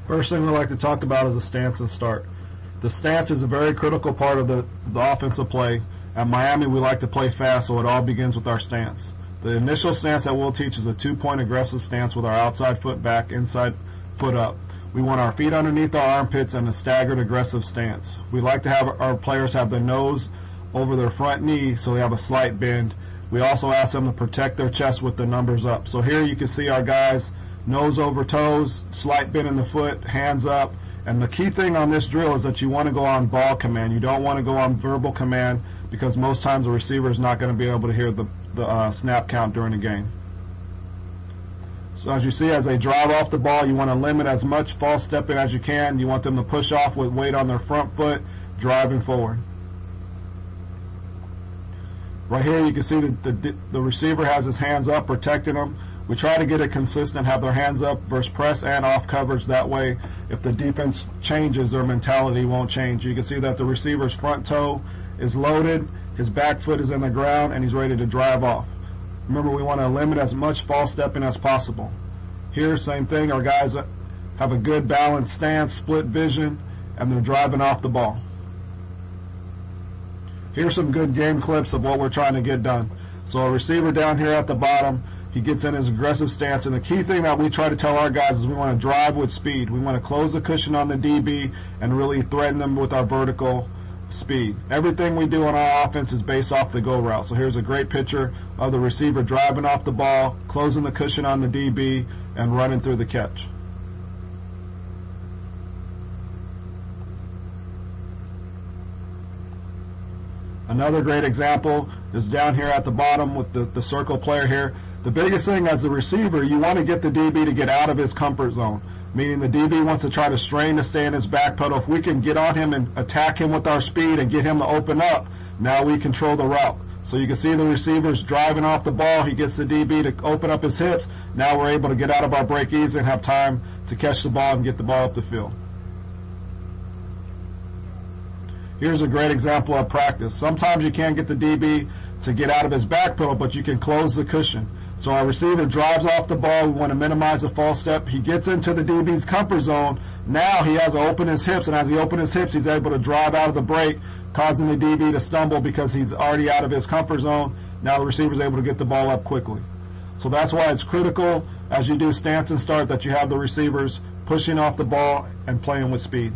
First thing we like to talk about is the stance and start. The stance is a very critical part of the offensive play. At Miami, we like to play fast, so it all begins with our stance. The initial stance that we'll teach is a 2-point aggressive stance with our outside foot back, inside foot up. We want our feet underneath our armpits and a staggered aggressive stance. We like to have our players have their nose over their front knee so they have a slight bend. We also ask them to protect their chest with the numbers up. So here you can see our guys nose over toes, slight bend in the foot, hands up. And the key thing on this drill is that you want to go on ball command. You don't want to go on verbal command because most times the receiver is not going to be able to hear the snap count during the game. So as you see, as they drive off the ball, you want to limit as much false stepping as you can. You want them to push off with weight on their front foot, driving forward. Right here you can see that the receiver has his hands up, protecting them. We try to get it consistent, have their hands up versus press and off coverage. That way, if the defense changes, their mentality won't change. You can see that the receiver's front toe is loaded, his back foot is in the ground, and he's ready to drive off. Remember, we want to limit as much false stepping as possible. Here, same thing. Our guys have a good balanced stance, split vision, and they're driving off the ball. Here's some good game clips of what we're trying to get done. So a receiver down here at the bottom, he gets in his aggressive stance, and the key thing that we try to tell our guys is we want to drive with speed. We want to close the cushion on the DB and really threaten them with our vertical speed. Everything we do on our offense is based off the go route. So here's a great picture of the receiver driving off the ball, closing the cushion on the DB, and running through the catch. Another great example is down here at the bottom with the circle player here. The biggest thing as the receiver, you want to get the DB to get out of his comfort zone, meaning the DB wants to try to strain to stay in his back pedal. If we can get on him and attack him with our speed and get him to open up, now we control the route. So you can see the receiver's driving off the ball. He gets the DB to open up his hips. Now we're able to get out of our break easy and have time to catch the ball and get the ball up the field. Here's a great example of practice. Sometimes you can't get the DB to get out of his back pedal, but you can close the cushion. So our receiver drives off the ball. We want to minimize the false step. He gets into the DB's comfort zone. Now he has to open his hips, and as he opens his hips, he's able to drive out of the break, causing the DB to stumble because he's already out of his comfort zone. Now the receiver's able to get the ball up quickly. So that's why it's critical as you do stance and start that you have the receivers pushing off the ball and playing with speed.